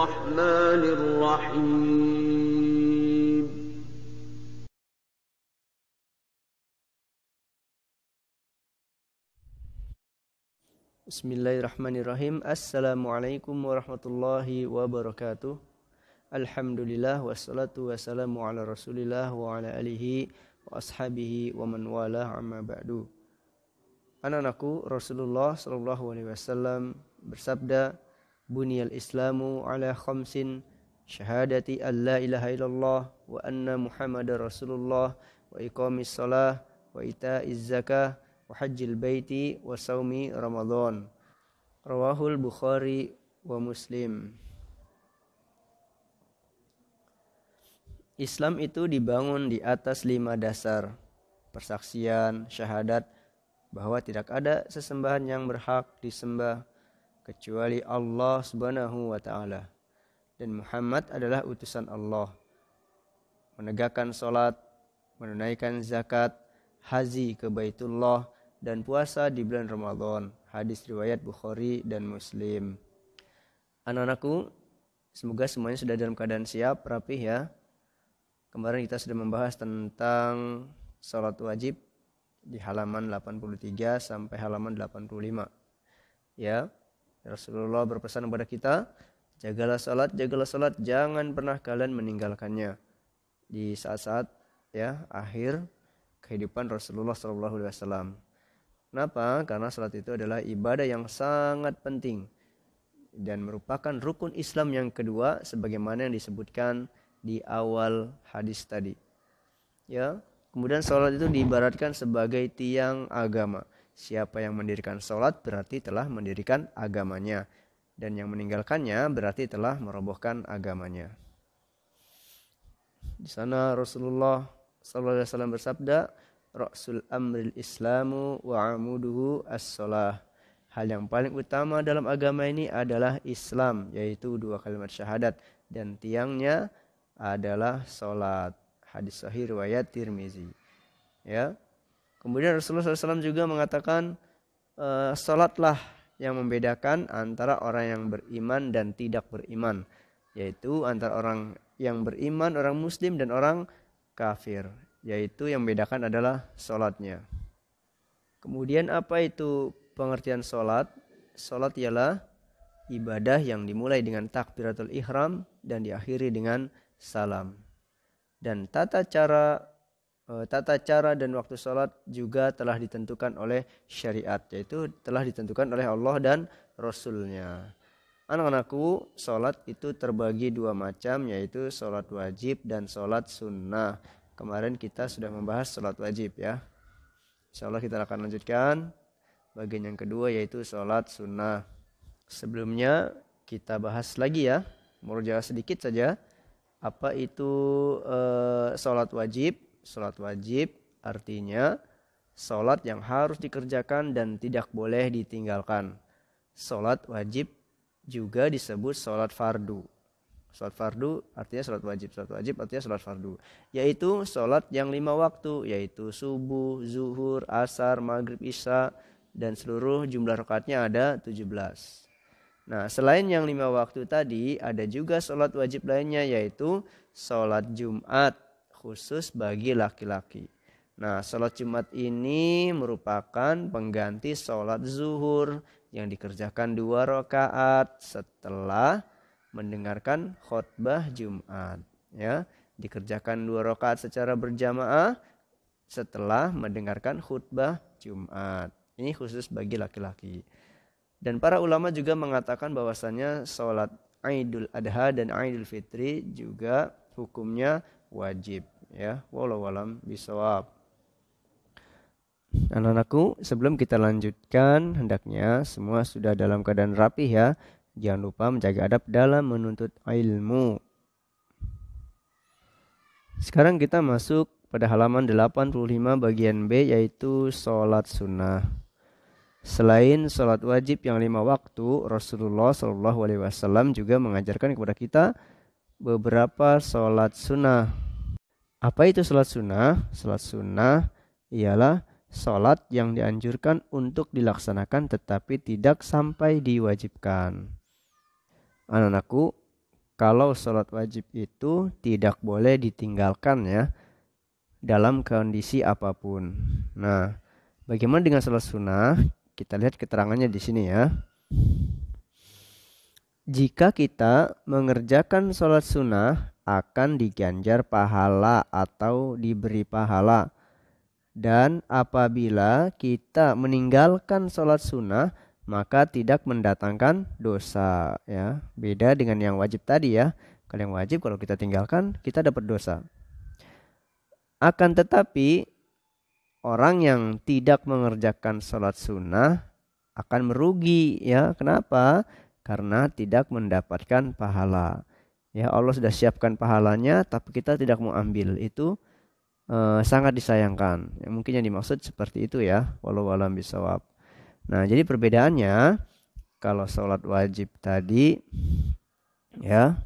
الرحمن الرحيم Bismillahirrahmanirrahim. Assalamualaikum warahmatullahi wabarakatuh. Alhamdulillah wassalatu wassalamu ala rasulillah wa ala alihi wa ashabihi wa man wala amma ba'du. Anak-anakku, Rasulullah sallallahu alaihi wasallam bersabda, buniyal islamu ala khamsin, syahadati an la ilaha illallah wa anna muhammadar rasulullah wa iqamis salah wa ita'iz zakah wa hajjil baiti wa saumi Ramadan. Rawahul Bukhari wa Muslim. Islam itu dibangun di atas 5 dasar. Persaksian, syahadat bahwa tidak ada sesembahan yang berhak disembah kecuali Allah Subhanahu wa taala, dan Muhammad adalah utusan Allah. Menegakkan salat, menunaikan zakat, haji ke Baitullah, dan puasa di bulan Ramadan. Hadis riwayat Bukhari dan Muslim. Anak-anakku, semoga semuanya sudah dalam keadaan siap, rapih ya. Kemarin kita sudah membahas tentang salat wajib di halaman 83 sampai halaman 85. Ya, Rasulullah berpesan kepada kita, jagalah salat, jangan pernah kalian meninggalkannya di saat-saat ya akhir kehidupan Rasulullah SAW. Kenapa? Karena salat itu adalah ibadah yang sangat penting dan merupakan rukun Islam yang kedua sebagaimana yang disebutkan di awal hadis tadi. Ya, kemudian salat itu diibaratkan sebagai tiang agama. Siapa yang mendirikan salat berarti telah mendirikan agamanya, dan yang meninggalkannya berarti telah merobohkan agamanya. Di sana Rasulullah SAW bersabda, Ra'sul amril islamu wa amuduhu as-salah. Hal yang paling utama dalam agama ini adalah Islam, yaitu 2 kalimat syahadat, dan tiangnya adalah salat. Hadis sahih riwayat Tirmizi. Ya. Kemudian Rasulullah SAW juga mengatakan, salatlah yang membedakan antara orang yang beriman dan tidak beriman, yaitu antara orang yang beriman, orang muslim, dan orang kafir. Yaitu yang membedakan adalah salatnya. Kemudian apa itu pengertian salat? Salat ialah ibadah yang dimulai dengan takbiratul ihram dan diakhiri dengan salam. Dan tata cara dan waktu salat juga telah ditentukan oleh syariat, yaitu telah ditentukan oleh Allah dan Rasulnya. Anak-anakku, salat itu terbagi 2 macam, yaitu salat wajib dan salat sunnah. Kemarin kita sudah membahas salat wajib ya. Insyaallah kita akan lanjutkan bagian yang kedua, yaitu salat sunnah. Sebelumnya kita bahas lagi ya, murojaah sedikit saja. Apa itu salat wajib? Salat wajib artinya salat yang harus dikerjakan dan tidak boleh ditinggalkan. Salat wajib juga disebut salat fardu. Salat fardu artinya salat wajib. Salat wajib artinya salat fardu, yaitu salat yang 5 waktu, yaitu subuh, zuhur, asar, maghrib, isya, dan seluruh jumlah rakaatnya ada 17. Nah, selain yang 5 waktu tadi, ada juga salat wajib lainnya, yaitu salat Jumat khusus bagi laki-laki. Nah, salat Jumat ini merupakan pengganti salat zuhur yang dikerjakan 2 rakaat setelah mendengarkan khutbah Jumat. Ya, dikerjakan 2 rakaat secara berjamaah setelah mendengarkan khutbah Jumat. Ini khusus bagi laki-laki. Dan para ulama juga mengatakan bahwasannya salat Idul Adha dan Idul Fitri juga hukumnya wajib. Ya, wallahu alam bishawab. Anak-anakku, sebelum kita lanjutkan, hendaknya semua sudah dalam keadaan rapih ya. Jangan lupa menjaga adab dalam menuntut ilmu. Sekarang kita masuk pada halaman 85 bagian B, yaitu salat sunnah. Selain salat wajib yang 5 waktu, Rasulullah SAW juga mengajarkan kepada kita beberapa salat sunnah. Apa itu salat sunnah? Salat sunnah ialah salat yang dianjurkan untuk dilaksanakan tetapi tidak sampai diwajibkan. Anak-anakku, kalau sholat wajib itu tidak boleh ditinggalkan ya dalam kondisi apapun. Nah, bagaimana dengan sholat sunnah? Kita lihat keterangannya di sini ya. Jika kita mengerjakan sholat sunnah akan diganjar pahala atau diberi pahala. Dan apabila kita meninggalkan sholat sunnah maka tidak mendatangkan dosa ya. Beda dengan yang wajib tadi ya. Kalau yang wajib kalau kita tinggalkan kita dapat dosa. Akan tetapi orang yang tidak mengerjakan sholat sunnah akan merugi ya. Kenapa? Karena tidak mendapatkan pahala. Ya Allah sudah siapkan pahalanya tapi kita tidak mau ambil. Itu sangat disayangkan. Ya, mungkin yang dimaksud seperti itu ya. Wallahu a'lam bishawab. Nah, jadi perbedaannya kalau sholat wajib tadi ya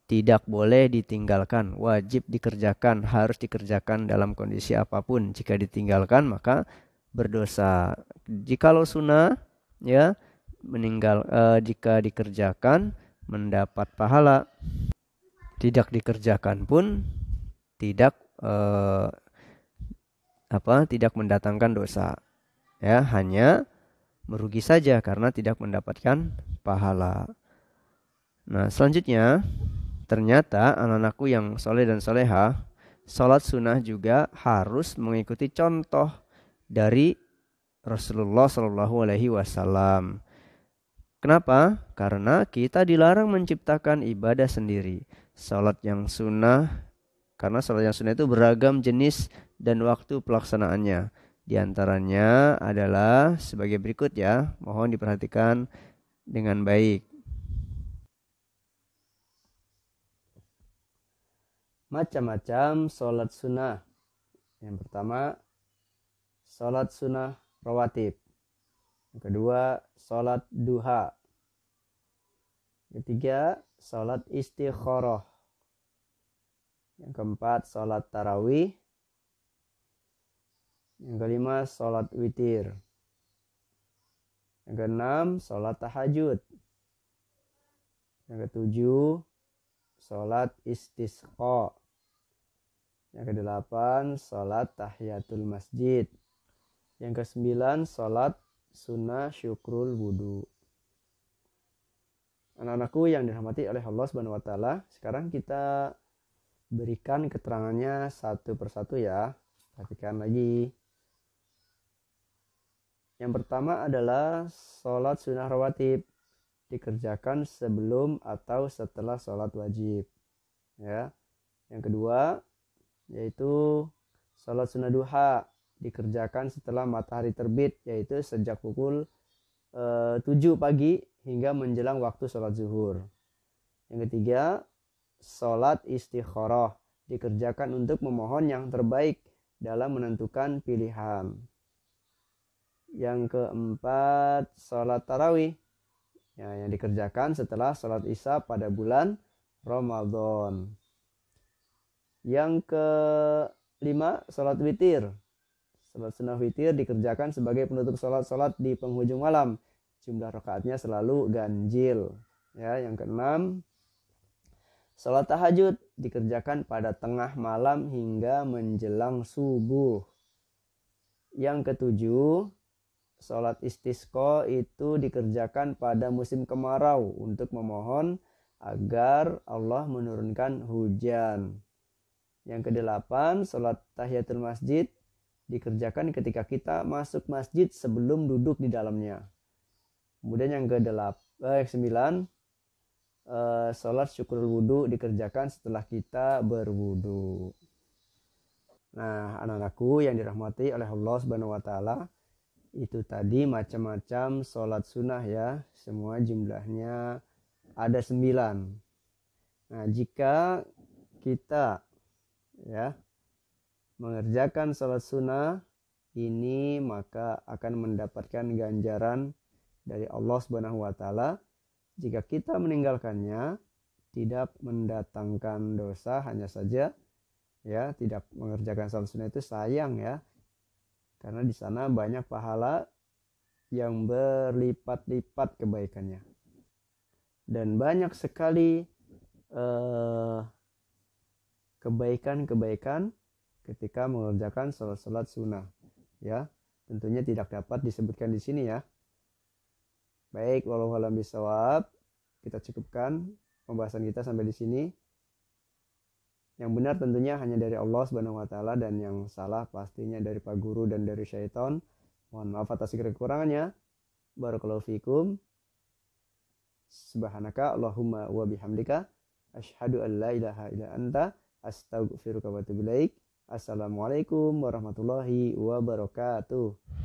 tidak boleh ditinggalkan, wajib dikerjakan, harus dikerjakan dalam kondisi apapun. Jika ditinggalkan maka berdosa. Jikalau sunnah ya jika dikerjakan mendapat pahala, tidak dikerjakan pun tidak tidak mendatangkan dosa. Ya, hanya merugi saja karena tidak mendapatkan pahala. Nah, selanjutnya ternyata anak-anakku yang soleh dan soleha, sholat sunnah juga harus mengikuti contoh dari Rasulullah Shallallahu Alaihi Wasallam. Kenapa? Karena kita dilarang menciptakan ibadah sendiri. Sholat yang sunnah, karena sholat yang sunnah itu beragam jenis dan waktu pelaksanaannya. Di antaranya adalah sebagai berikut ya. Mohon diperhatikan dengan baik. Macam-macam sholat sunnah. Yang pertama, sholat sunnah rawatib. Yang kedua, sholat duha. Yang ketiga, sholat istikharah. Yang keempat, sholat tarawih. Yang kelima, sholat witir. Yang keenam, sholat tahajud. Yang ketujuh, sholat istisqa. Yang kedelapan, sholat tahiyatul masjid. Yang kesembilan, sholat sunnah syukrul wudu. Anak-anakku yang dirahmati oleh Allah Subhanahu wa taala, sekarang kita berikan keterangannya satu persatu ya. Perhatikan lagi. Yang pertama adalah sholat sunnah rawatib, dikerjakan sebelum atau setelah sholat wajib. Ya. Yang kedua yaitu sholat sunnah duha, dikerjakan setelah matahari terbit, yaitu sejak pukul 7 pagi hingga menjelang waktu sholat zuhur. Yang ketiga, sholat istikharah, dikerjakan untuk memohon yang terbaik dalam menentukan pilihan. Yang keempat, sholat tarawih, ya, yang dikerjakan setelah sholat isya pada bulan Ramadan. Yang kelima, sholat witir. Sholat sunnah witir dikerjakan sebagai penutup sholat-sholat di penghujung malam. Jumlah rakaatnya selalu ganjil. Ya, yang keenam, sholat tahajud dikerjakan pada tengah malam hingga menjelang subuh. Yang ketujuh, sholat istisqa itu dikerjakan pada musim kemarau untuk memohon agar Allah menurunkan hujan. Yang kedelapan, sholat tahiyatul masjid dikerjakan ketika kita masuk masjid sebelum duduk di dalamnya. Kemudian yang kesembilan, sholat syukur wudu dikerjakan setelah kita berwudu. Nah, anak-anakku yang dirahmati oleh Allah Subhanahu wa taala, itu tadi macam-macam sholat sunnah ya. Semua jumlahnya ada 9. Nah, jika kita ya mengerjakan sholat sunnah ini, maka akan mendapatkan ganjaran dari Allah Subhanahu wa taala. Jika kita meninggalkannya, tidak mendatangkan dosa, hanya saja ya tidak mengerjakan sholat sunnah itu sayang ya, karena di sana banyak pahala yang berlipat-lipat kebaikannya dan banyak sekali kebaikan-kebaikan ketika mengerjakan sholat sunnah. Ya, tentunya tidak dapat disebutkan di sini ya. Baik, wallahu a'lam bishawab. Kita cukupkan pembahasan kita sampai di sini. Yang benar tentunya hanya dari Allah Subhanahu wa taala, dan yang salah pastinya dari Pak Guru dan dari syaitan. Mohon maaf atas kekurangannya. Barakallahu fikum. Subhanaka Allahumma wa bihamdika asyhadu an la ilaha illa anta astaghfiruka wa atubu ilaik. Assalamualaikum warahmatullahi wabarakatuh.